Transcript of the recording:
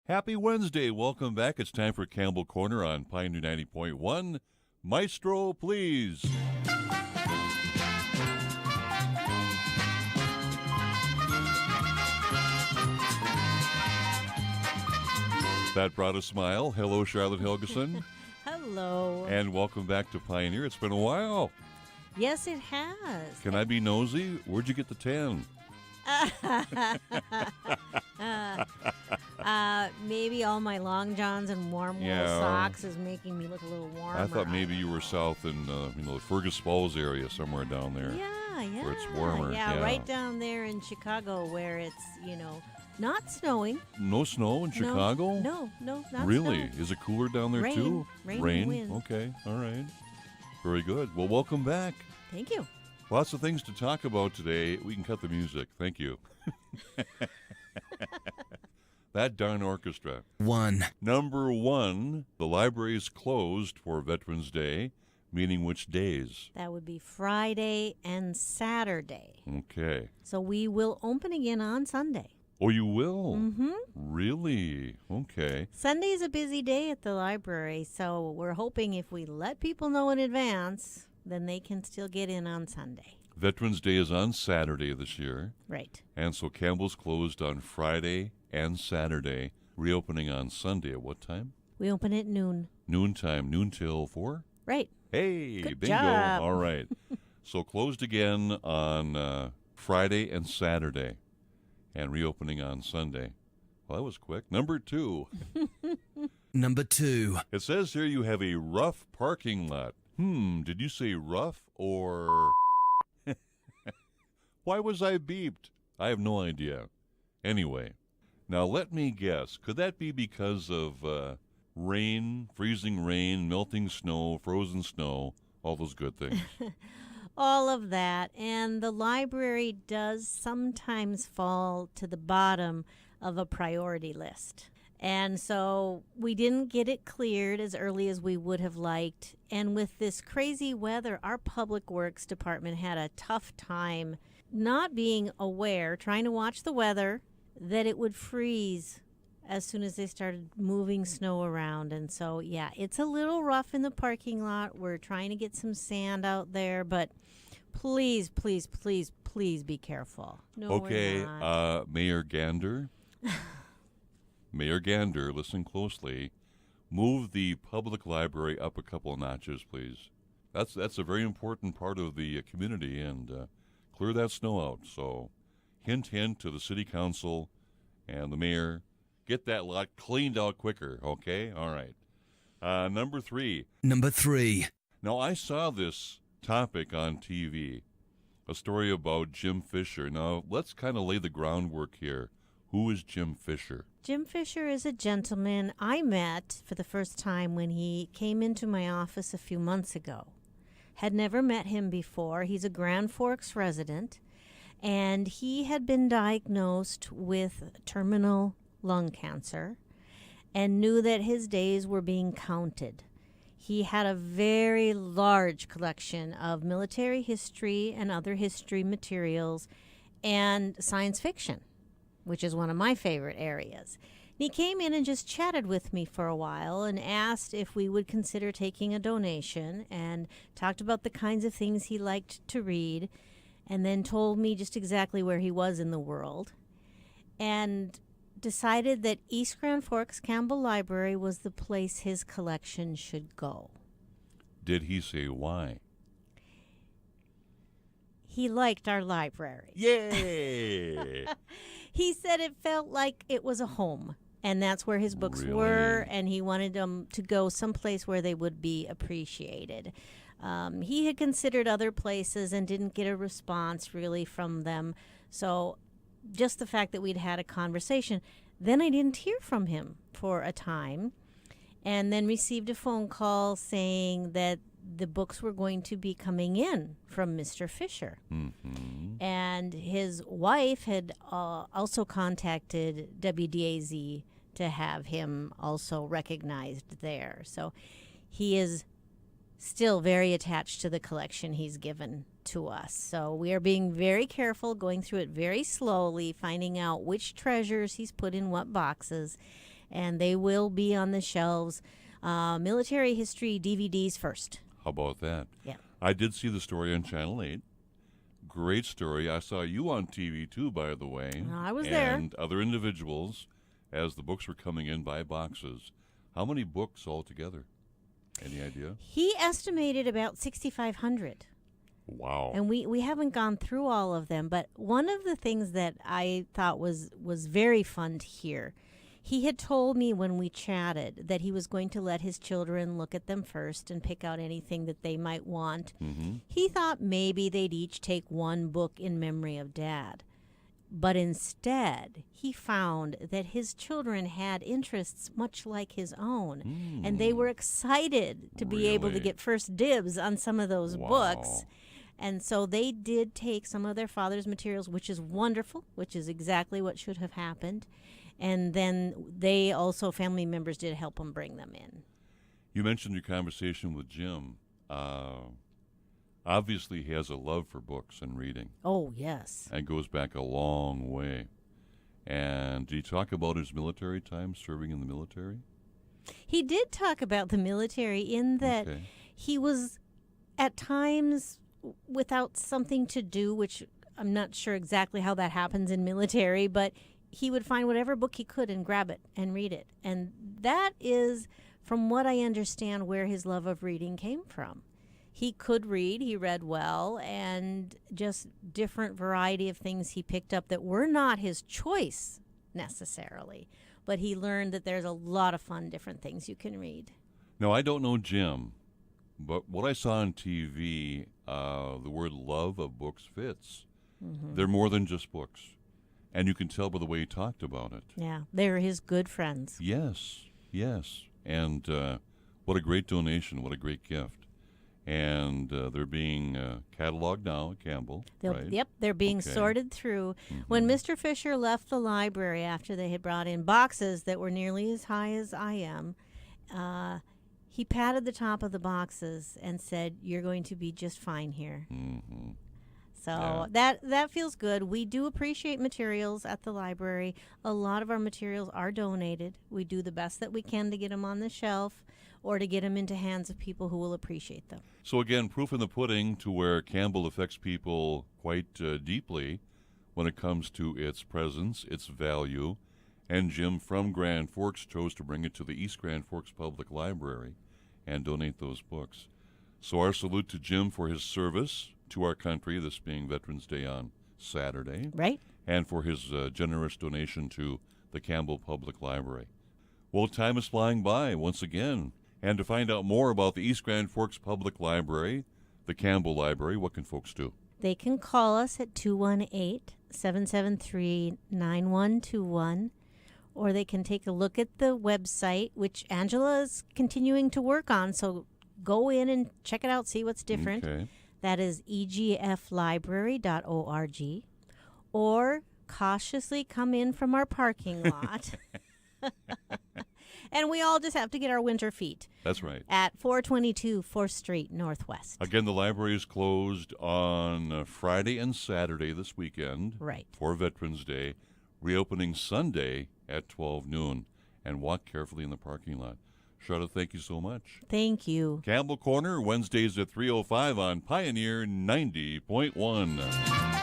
Happy Wednesday. Welcome back. It's time for Campbell Corner on Pioneer 90.1. Maestro, please. That brought a smile. Hello, Charlotte Helgeson. Hello. And welcome back to Pioneer. It's been a while. Yes, it has. Can I be nosy? Where'd you get the tan? Maybe all my long johns and warm wool socks is making me look a little warmer. I thought maybe you were south in the Fergus Falls area, somewhere down there. Yeah. Where it's warmer. Yeah, right down there in Chicago where it's, not snowing. No snow in Chicago? No, not really? snow. Is it cooler down there Rain. too? Rain and wind. Okay, all right. Very good. Well, welcome back. Thank you. Lots of things to talk about today. We can cut the music. Thank you. That darn orchestra. Number 1, the library's closed for Veterans Day, meaning which days? That would be Friday and Saturday. Okay. So we will open again on Sunday. Oh, you will? Mm-hmm. Really? Okay. Sunday's a busy day at the library, so we're hoping if we let people know in advance, then they can still get in on Sunday. Veterans Day is on Saturday this year. Right. And so Campbell's closed on Friday and Saturday, reopening on Sunday at what time? We open at noon. Noontime, noon till 4? Right. Hey, Good bingo. job. All right. So closed again on Friday and Saturday and reopening on Sunday. Well, that was quick. Number 2. Number 2. It says here you have a rough parking lot. Did you say rough or... Why was I beeped? I have no idea. Anyway, now let me guess. Could that be because of rain, freezing rain, melting snow, frozen snow, all those good things? All of that. And the library does sometimes fall to the bottom of a priority list. And so we didn't get it cleared as early as we would have liked. And with this crazy weather, our public works department had a tough time not being aware, trying to watch the weather, that it would freeze as soon as they started moving snow around. And so, yeah, it's a little rough in the parking lot. We're trying to get some sand out there, but please, please, please, please be careful. No, okay, we're not. Mayor Gander. Mayor Gander, listen closely. Move the public library up a couple of notches, please. That's a very important part of the community, and clear that snow out. So, hint to the city council and the mayor. Get that lot cleaned out quicker, okay? All right. Number 3. Number 3. Now, I saw this topic on TV, a story about Jim Fisher. Now, let's kind of lay the groundwork here. Who is Jim Fisher? Jim Fisher is a gentleman I met for the first time when he came into my office a few months ago. Had never met him before. He's a Grand Forks resident, and he had been diagnosed with terminal lung cancer and knew that his days were being counted. He had a very large collection of military history and other history materials and science fiction, which is one of my favorite areas. And he came in and just chatted with me for a while and asked if we would consider taking a donation, and talked about the kinds of things he liked to read, and then told me just exactly where he was in the world, and decided that East Grand Forks Campbell Library was the place his collection should go. Did he say why? He liked our library. Yay! He said it felt like it was a home, and that's where his books Really? were, and he wanted them to go someplace where they would be appreciated. He had considered other places and didn't get a response really from them. So just the fact that we'd had a conversation. Then I didn't hear from him for a time, and then received a phone call saying that the books were going to be coming in from Mr. Fisher. Mm-hmm. And his wife had also contacted WDAZ to have him also recognized there. So he is still very attached to the collection he's given to us. So we are being very careful, going through it very slowly, finding out which treasures he's put in what boxes. and they will be on the shelves. Military history DVDs first. How about that? Yeah. I did see the story on Channel 8. Great story. I saw you on TV, too, by the way. I was there. And other individuals as the books were coming in by boxes. How many books altogether? Any idea? He estimated about 6,500. Wow. And we haven't gone through all of them, but one of the things that I thought was very fun to hear, he had told me when we chatted that he was going to let his children look at them first and pick out anything that they might want. Mm-hmm. He thought maybe they'd each take one book in memory of Dad. But instead, he found that his children had interests much like his own, and they were excited to be able to Really? get first dibs on some of those Wow. books. And so they did take some of their father's materials, which is wonderful, which is exactly what should have happened. And then they also, family members did help them bring them in. You mentioned your conversation with Jim. Obviously, he has a love for books and reading. Oh, yes. And goes back a long way. And did he talk about his military time, serving in the military? He did talk about the military in that Okay. he was at times without something to do, which I'm not sure exactly how that happens in military, but he would find whatever book he could and grab it and read it. And that is, from what I understand, where his love of reading came from. He could read, he read well, and just different variety of things he picked up that were not his choice necessarily. But he learned that there's a lot of fun different things you can read. Now, I don't know Jim, but what I saw on TV, the word love of books fits. Mm-hmm. They're more than just books. And you can tell by the way he talked about it. Yeah, they're his good friends. Yes, yes. And what a great donation, what a great gift. And they're being cataloged now at Campbell, right? Yep, they're being Okay. sorted through. When Mr. Fisher left the library after they had brought in boxes that were nearly as high as I am, he patted the top of the boxes and said, "You're going to be just fine here." Mm-hmm. So Yeah. that feels good. We do appreciate materials at the library. A lot of our materials are donated. We do the best that we can to get them on the shelf or to get them into hands of people who will appreciate them. So again, proof in the pudding to where Campbell affects people quite deeply when it comes to its presence, its value. And Jim from Grand Forks chose to bring it to the East Grand Forks Public Library and donate those books. So our salute to Jim for his service to our country, this being Veterans Day on Saturday, Right? and for his generous donation to the Campbell Public Library. Well, time is flying by once again. And to find out more about the East Grand Forks Public Library, the Campbell Library, what can folks do? They can call us at 218-773-9121, or they can take a look at the website, which Angela is continuing to work on. So go in and check it out, see what's different. Okay. That is egflibrary.org, or cautiously come in from our parking lot. And we all just have to get our winter feet That's right. at 422 4th Street Northwest. Again, the library is closed on Friday and Saturday this weekend Right. for Veterans Day, reopening Sunday at 12 noon. And walk carefully in the parking lot. Charlotte, thank you so much. Thank you. Campbell Corner, Wednesdays at 3:05 on Pioneer 90.1.